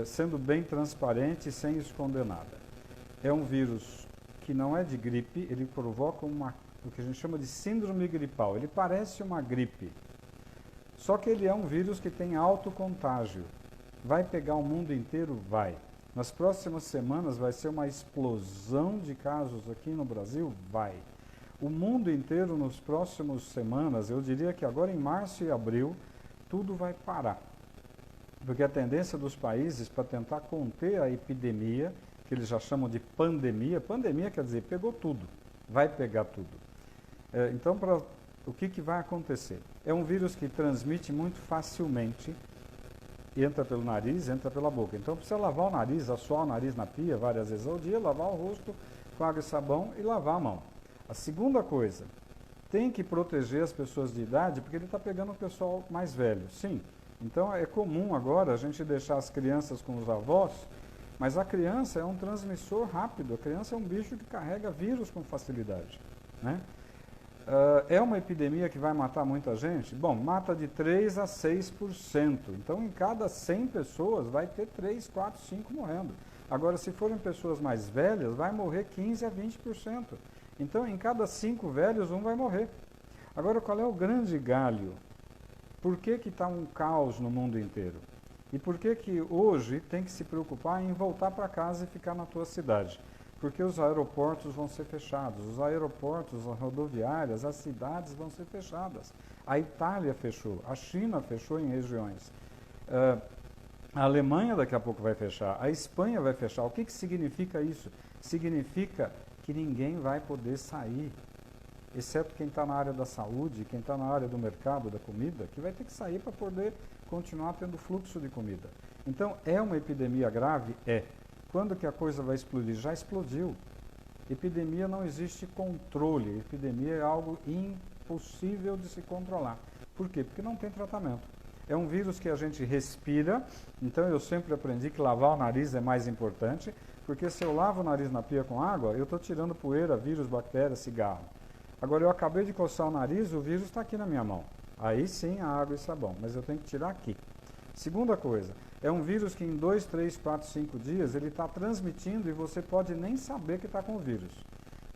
sendo bem transparente e sem esconder nada. É um vírus que não é de gripe, ele provoca o que a gente chama de síndrome gripal. Ele parece uma gripe, só que ele é um vírus que tem alto contágio. Vai pegar o mundo inteiro? Vai. Nas próximas semanas vai ser uma explosão de casos aqui no Brasil? Vai. O mundo inteiro nas próximas semanas, eu diria que agora em março e abril, tudo vai parar. Porque a tendência dos países para tentar conter a epidemia, que eles já chamam de pandemia, pandemia quer dizer pegou tudo, vai pegar tudo. Então, o que vai acontecer? É um vírus que transmite muito facilmente, entra pelo nariz, entra pela boca. Então, precisa lavar o nariz, assoar o nariz na pia várias vezes ao dia, lavar o rosto com água e sabão e lavar a mão. A segunda coisa, tem que proteger as pessoas de idade, porque ele está pegando o pessoal mais velho, sim. Então, é comum agora a gente deixar as crianças com os avós, mas a criança é um transmissor rápido, a criança é um bicho que carrega vírus com facilidade, né? É uma epidemia que vai matar muita gente? Bom, mata de 3 a 6%. Então, em cada 100 pessoas, vai ter 3, 4, 5 morrendo. Agora, se forem pessoas mais velhas, vai morrer 15 a 20%. Então, em cada 5 velhos, um vai morrer. Agora, qual é o grande galho? Por que está um caos no mundo inteiro? E por que hoje tem que se preocupar em voltar para casa e ficar na tua cidade? Porque os aeroportos vão ser fechados, os aeroportos, as rodoviárias, as cidades vão ser fechadas. A Itália fechou, a China fechou em regiões. A Alemanha daqui a pouco vai fechar, a Espanha vai fechar. O que significa isso? Significa que ninguém vai poder sair, exceto quem está na área da saúde, quem está na área do mercado, da comida, que vai ter que sair para poder continuar tendo fluxo de comida. Então, é uma epidemia grave? É. Quando que a coisa vai explodir? Já explodiu. Epidemia não existe controle. Epidemia é algo impossível de se controlar. Por quê? Porque não tem tratamento. É um vírus que a gente respira, então eu sempre aprendi que lavar o nariz é mais importante, porque se eu lavo o nariz na pia com água, eu estou tirando poeira, vírus, bactérias, cigarro. Agora, eu acabei de coçar o nariz, o vírus está aqui na minha mão. Aí sim, a água e sabão, mas eu tenho que tirar aqui. Segunda coisa, é um vírus que em 2, 3, 4, 5 dias ele está transmitindo e você pode nem saber que está com o vírus,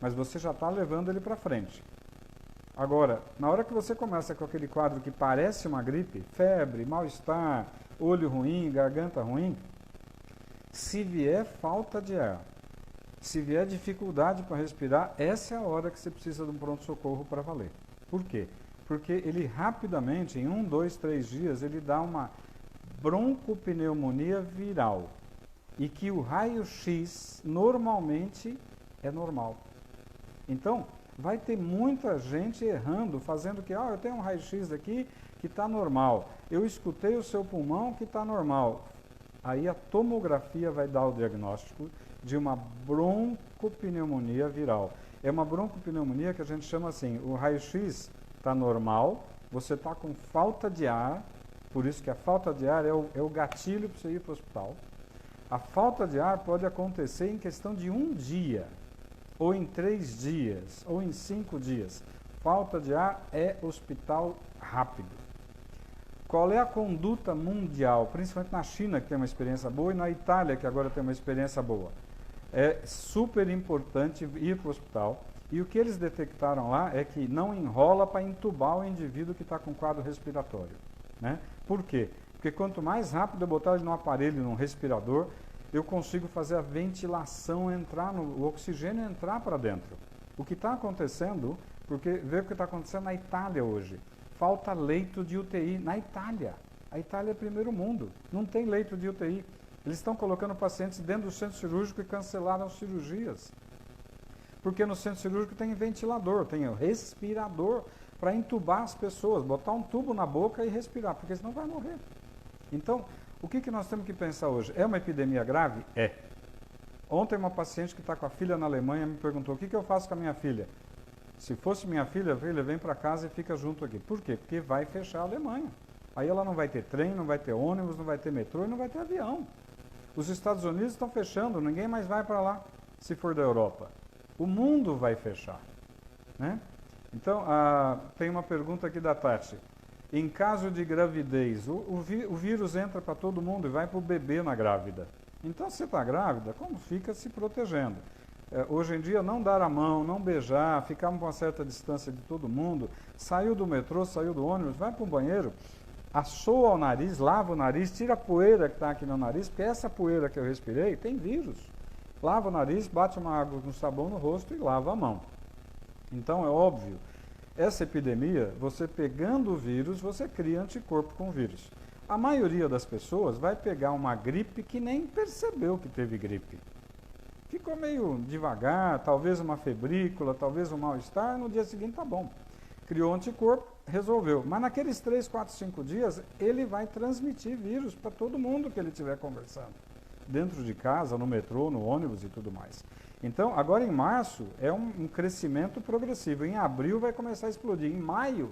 mas você já está levando ele para frente. Agora, na hora que você começa com aquele quadro que parece uma gripe, febre, mal-estar, olho ruim, garganta ruim, se vier falta de ar, se vier dificuldade para respirar, essa é a hora que você precisa de um pronto-socorro para valer. Por quê? Porque ele rapidamente, em 1, 2, 3 dias, ele dá uma broncopneumonia viral. E que o raio-x normalmente é normal. Então, vai ter muita gente errando, fazendo que, eu tenho um raio-x aqui que está normal. Eu escutei o seu pulmão que está normal. Aí a tomografia vai dar o diagnóstico de uma broncopneumonia viral. É uma broncopneumonia que a gente chama assim, o raio-x está normal, você está com falta de ar, por isso que a falta de ar é o gatilho para você ir para o hospital. A falta de ar pode acontecer em questão de 1 dia, ou em 3 dias, ou em 5 dias. Falta de ar é hospital rápido. Qual é a conduta mundial, principalmente na China, que tem uma experiência boa, e na Itália, que agora tem uma experiência boa? É super importante ir para o hospital. E o que eles detectaram lá é que não enrola para entubar o indivíduo que está com quadro respiratório, né? Por quê? Porque quanto mais rápido eu botar ele num aparelho, num respirador, eu consigo fazer a ventilação entrar, o oxigênio entrar para dentro. O que está acontecendo, porque vê o que está acontecendo na Itália hoje. Falta leito de UTI na Itália. A Itália é primeiro mundo, não tem leito de UTI. Eles estão colocando pacientes dentro do centro cirúrgico e cancelaram cirurgias. Porque no centro cirúrgico tem ventilador, tem o respirador para entubar as pessoas, botar um tubo na boca e respirar, porque senão vai morrer. Então, o que nós temos que pensar hoje? É uma epidemia grave? É. Ontem uma paciente que está com a filha na Alemanha me perguntou, o que eu faço com a minha filha? Se fosse minha filha, vem para casa e fica junto aqui. Por quê? Porque vai fechar a Alemanha. Aí ela não vai ter trem, não vai ter ônibus, não vai ter metrô e não vai ter avião. Os Estados Unidos estão fechando, ninguém mais vai para lá, se for da Europa. O mundo vai fechar, né? Então, tem uma pergunta aqui da Tati. Em caso de gravidez, o vírus entra para todo mundo e vai para o bebê na grávida. Então, se você está grávida, como fica se protegendo? Hoje em dia, não dar a mão, não beijar, ficar a uma certa distância de todo mundo, saiu do metrô, saiu do ônibus, vai para o banheiro, assoa o nariz, lava o nariz, tira a poeira que está aqui no nariz, porque essa poeira que eu respirei tem vírus. Lava o nariz, bate uma água com sabão no rosto e lava a mão. Então, é óbvio, essa epidemia, você pegando o vírus, você cria anticorpo com o vírus. A maioria das pessoas vai pegar uma gripe que nem percebeu que teve gripe. Ficou meio devagar, talvez uma febrícula, talvez um mal-estar, no dia seguinte tá bom. Criou anticorpo, resolveu. Mas naqueles 3, 4, 5 dias, ele vai transmitir vírus para todo mundo que ele estiver conversando. Dentro de casa, no metrô, no ônibus e tudo mais. Então, agora em março, é um crescimento progressivo. Em abril vai começar a explodir. Em maio,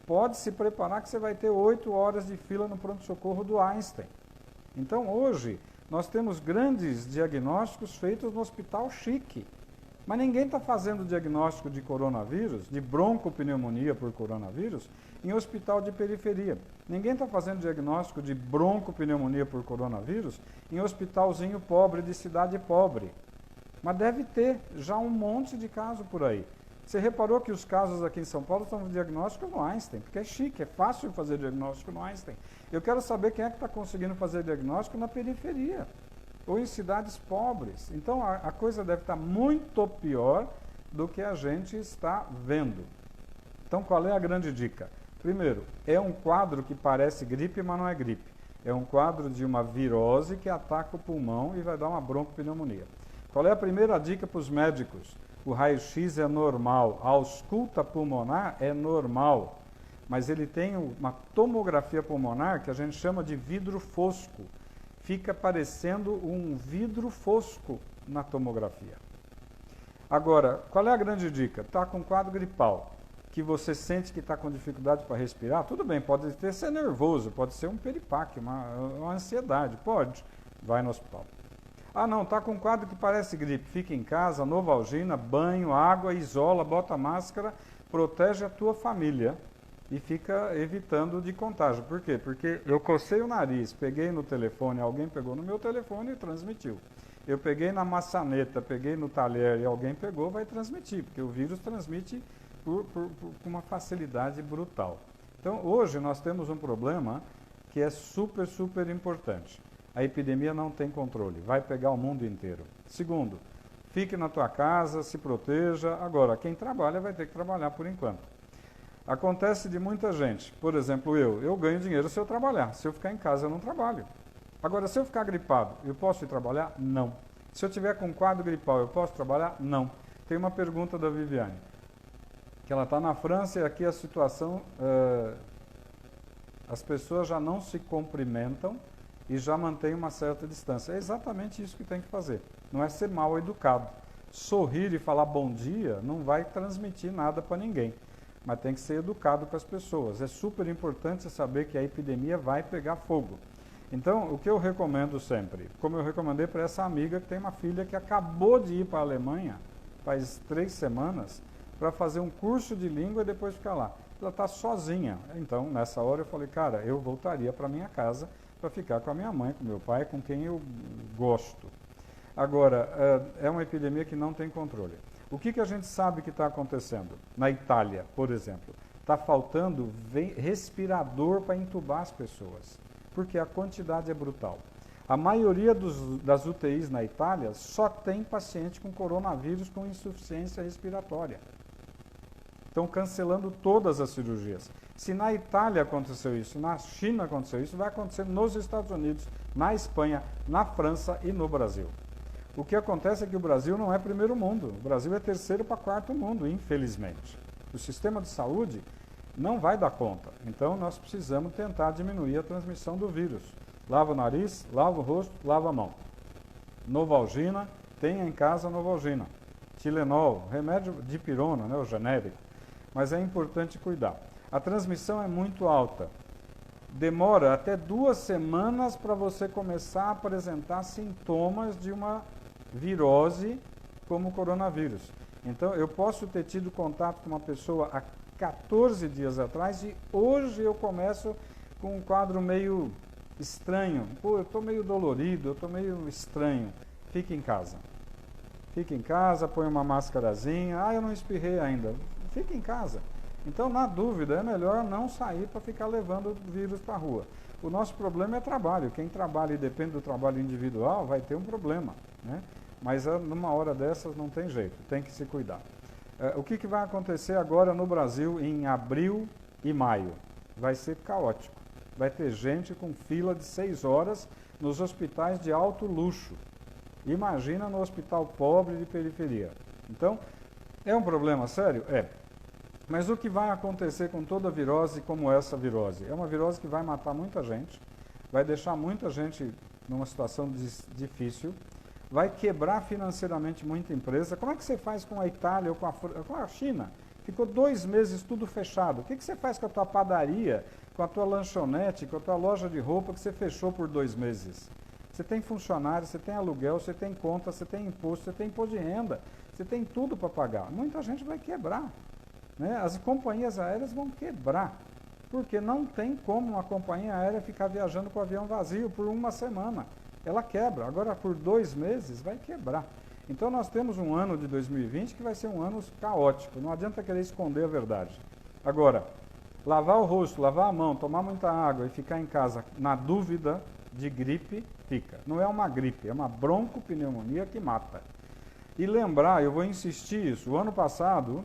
pode se preparar que você vai ter 8 horas de fila no pronto-socorro do Einstein. Então, hoje, nós temos grandes diagnósticos feitos no hospital chique. Mas ninguém está fazendo diagnóstico de coronavírus, de broncopneumonia por coronavírus, em hospital de periferia. Ninguém está fazendo diagnóstico de broncopneumonia por coronavírus em hospitalzinho pobre, de cidade pobre. Mas deve ter já um monte de caso por aí. Você reparou que os casos aqui em São Paulo estão no diagnóstico no Einstein, porque é chique, é fácil fazer diagnóstico no Einstein. Eu quero saber quem é que está conseguindo fazer diagnóstico na periferia, ou em cidades pobres. Então, a coisa deve estar muito pior do que a gente está vendo. Então, qual é a grande dica? Primeiro, é um quadro que parece gripe, mas não é gripe. É um quadro de uma virose que ataca o pulmão e vai dar uma broncopneumonia. Qual é a primeira dica para os médicos? O raio-x é normal, a ausculta pulmonar é normal, mas ele tem uma tomografia pulmonar que a gente chama de vidro fosco. Fica parecendo um vidro fosco na tomografia. Agora, qual é a grande dica? Está com quadro gripal, que você sente que está com dificuldade para respirar, tudo bem, pode ser nervoso, pode ser um piripaque, uma ansiedade, pode, vai no hospital. Ah, não, está com um quadro que parece gripe. Fica em casa, Novalgina, banho, água, isola, bota máscara, protege a tua família e fica evitando de contágio. Por quê? Porque eu cocei o nariz, peguei no telefone, alguém pegou no meu telefone e transmitiu. Eu peguei na maçaneta, peguei no talher e alguém pegou, vai transmitir, porque o vírus transmite com uma facilidade brutal. Então, hoje nós temos um problema que é super, super importante. A epidemia não tem controle, vai pegar o mundo inteiro. Segundo, fique na tua casa, se proteja. Agora, quem trabalha vai ter que trabalhar por enquanto. Acontece de muita gente, por exemplo, eu ganho dinheiro se eu trabalhar. Se eu ficar em casa, eu não trabalho. Agora, se eu ficar gripado, eu posso ir trabalhar? Não. Se eu tiver com quadro gripal, eu posso trabalhar? Não. Tem uma pergunta da Viviane, que ela está na França e aqui a situação, as pessoas já não se cumprimentam e já mantém uma certa distância. É exatamente isso que tem que fazer. Não é ser mal educado. Sorrir e falar bom dia não vai transmitir nada para ninguém. Mas tem que ser educado com as pessoas. É super importante saber que a epidemia vai pegar fogo. Então, o que eu recomendo sempre, como eu recomendei para essa amiga que tem uma filha que acabou de ir para a Alemanha, faz 3 semanas, para fazer um curso de língua e depois ficar lá. Ela está sozinha. Então, nessa hora eu falei, cara, eu voltaria para minha casa para ficar com a minha mãe, com meu pai, com quem eu gosto. Agora, é uma epidemia que não tem controle. O que a gente sabe que está acontecendo? Na Itália, por exemplo, está faltando respirador para entubar as pessoas, porque a quantidade é brutal. A maioria das UTIs na Itália só tem paciente com coronavírus com insuficiência respiratória. Estão cancelando todas as cirurgias. Se na Itália aconteceu isso, na China aconteceu isso, vai acontecer nos Estados Unidos, na Espanha, na França e no Brasil. O que acontece é que o Brasil não é primeiro mundo, o Brasil é terceiro para quarto mundo, infelizmente. O sistema de saúde não vai dar conta, então nós precisamos tentar diminuir a transmissão do vírus. Lava o nariz, lava o rosto, lava a mão. Novalgina, tenha em casa Novalgina. Tilenol, remédio de pirona, né, o genérico. Mas é importante cuidar. A transmissão é muito alta. Demora até 2 semanas para você começar a apresentar sintomas de uma virose como o coronavírus. Então, eu posso ter tido contato com uma pessoa há 14 dias atrás e hoje eu começo com um quadro meio estranho. Pô, eu estou meio dolorido, eu estou meio estranho. Fique em casa. Fique em casa, põe uma máscarazinha. Ah, eu não espirrei ainda. Fique em casa. Então, na dúvida, é melhor não sair para ficar levando o vírus para a rua. O nosso problema é trabalho. Quem trabalha e depende do trabalho individual vai ter um problema, né? Mas numa hora dessas não tem jeito, tem que se cuidar. O que vai acontecer agora no Brasil em abril e maio? Vai ser caótico. Vai ter gente com fila de 6 horas nos hospitais de alto luxo. Imagina no hospital pobre de periferia. Então, é um problema sério? É. Mas o que vai acontecer com toda virose como essa virose? É uma virose que vai matar muita gente, vai deixar muita gente numa situação difícil, vai quebrar financeiramente muita empresa. Como é que você faz com a Itália ou com a China? Ficou 2 meses tudo fechado. O que você faz com a tua padaria, com a tua lanchonete, com a tua loja de roupa que você fechou por 2 meses? Você tem funcionário, você tem aluguel, você tem conta, você tem imposto, você tem imposto de renda, você tem tudo para pagar. Muita gente vai quebrar, né? As companhias aéreas vão quebrar, porque não tem como uma companhia aérea ficar viajando com o avião vazio por 1 semana. Ela quebra. Agora, por 2 meses, vai quebrar. Então, nós temos um ano de 2020 que vai ser um ano caótico. Não adianta querer esconder a verdade. Agora, lavar o rosto, lavar a mão, tomar muita água e ficar em casa na dúvida de gripe, fica. Não é uma gripe, é uma broncopneumonia que mata. E lembrar, eu vou insistir isso, o ano passado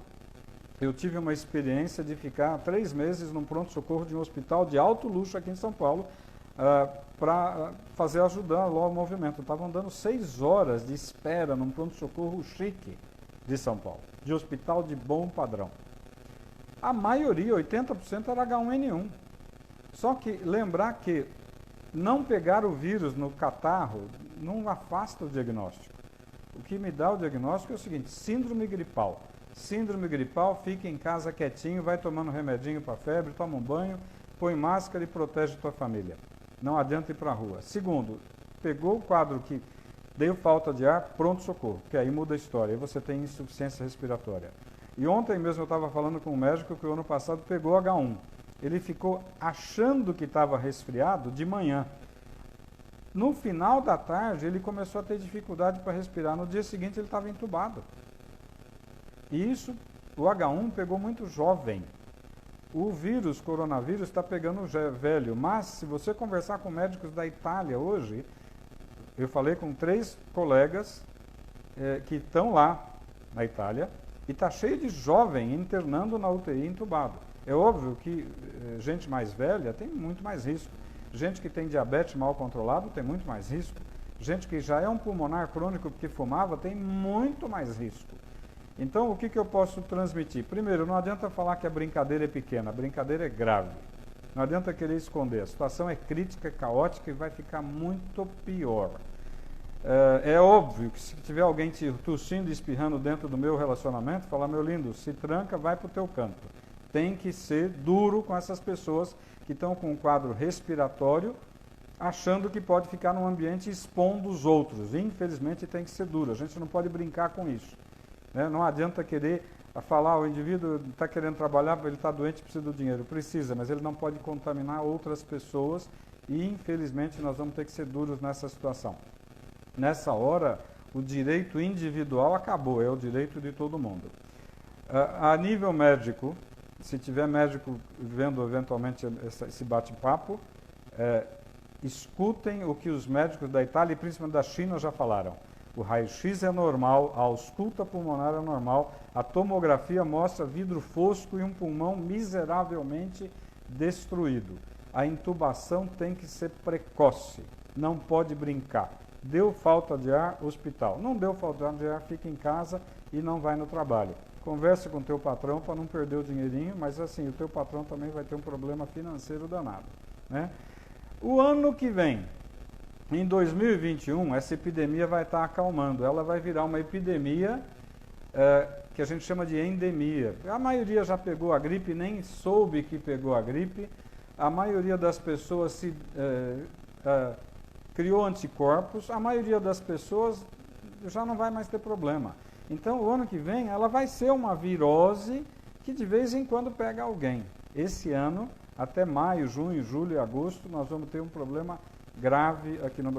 eu tive uma experiência de ficar 3 meses num pronto-socorro de um hospital de alto luxo aqui em São Paulo, para ajudar lá o movimento. Estavam dando 6 horas de espera num pronto-socorro chique de São Paulo, de hospital de bom padrão. A maioria, 80%, era H1N1. Só que lembrar que não pegar o vírus no catarro não afasta o diagnóstico. O que me dá o diagnóstico é o seguinte: síndrome gripal. Síndrome gripal, fica em casa quietinho, vai tomando remedinho para febre, toma um banho, põe máscara e protege tua família. Não adianta ir para a rua. Segundo, pegou o quadro que deu falta de ar, pronto-socorro, que aí muda a história, aí você tem insuficiência respiratória. E ontem mesmo eu estava falando com um médico que o ano passado pegou H1. Ele ficou achando que estava resfriado de manhã. No final da tarde, ele começou a ter dificuldade para respirar. No dia seguinte, ele estava entubado. E isso, o H1 pegou muito jovem. O vírus, coronavírus, está pegando velho. Mas, se você conversar com médicos da Itália hoje, eu falei com 3 colegas que estão lá na Itália, e está cheio de jovem internando na UTI entubado. É óbvio que gente mais velha tem muito mais risco. Gente que tem diabetes mal controlado tem muito mais risco. Gente que já é um pulmonar crônico porque fumava tem muito mais risco. Então, o que eu posso transmitir? Primeiro, não adianta falar que a brincadeira é pequena, a brincadeira é grave. Não adianta querer esconder. A situação é crítica, é caótica e vai ficar muito pior. É óbvio que se tiver alguém te tossindo e espirrando dentro do meu relacionamento, falar: meu lindo, se tranca, vai para o teu canto. Tem que ser duro com essas pessoas que estão com um quadro respiratório, achando que pode ficar num ambiente expondo os outros. Infelizmente, tem que ser duro. A gente não pode brincar com isso. Não adianta querer falar: o indivíduo está querendo trabalhar, ele está doente, precisa do dinheiro. Precisa, mas ele não pode contaminar outras pessoas e, infelizmente, nós vamos ter que ser duros nessa situação. Nessa hora, o direito individual acabou, é o direito de todo mundo. A nível médico, se tiver médico vendo eventualmente esse bate-papo, escutem o que os médicos da Itália e principalmente da China já falaram. O raio-x é normal, a ausculta pulmonar é normal, a tomografia mostra vidro fosco e um pulmão miseravelmente destruído. A intubação tem que ser precoce, não pode brincar. Deu falta de ar, hospital. Não deu falta de ar, fica em casa e não vai no trabalho. Converse com o teu patrão para não perder o dinheirinho, mas assim, o teu patrão também vai ter um problema financeiro danado, né? O ano que vem, em 2021, essa epidemia vai estar acalmando. Ela vai virar uma epidemia que a gente chama de endemia. A maioria já pegou a gripe, nem soube que pegou a gripe. A maioria das pessoas criou anticorpos. A maioria das pessoas já não vai mais ter problema. Então, o ano que vem, ela vai ser uma virose que de vez em quando pega alguém. Esse ano, até maio, junho, julho e agosto, nós vamos ter um problema grave aqui no Brasil.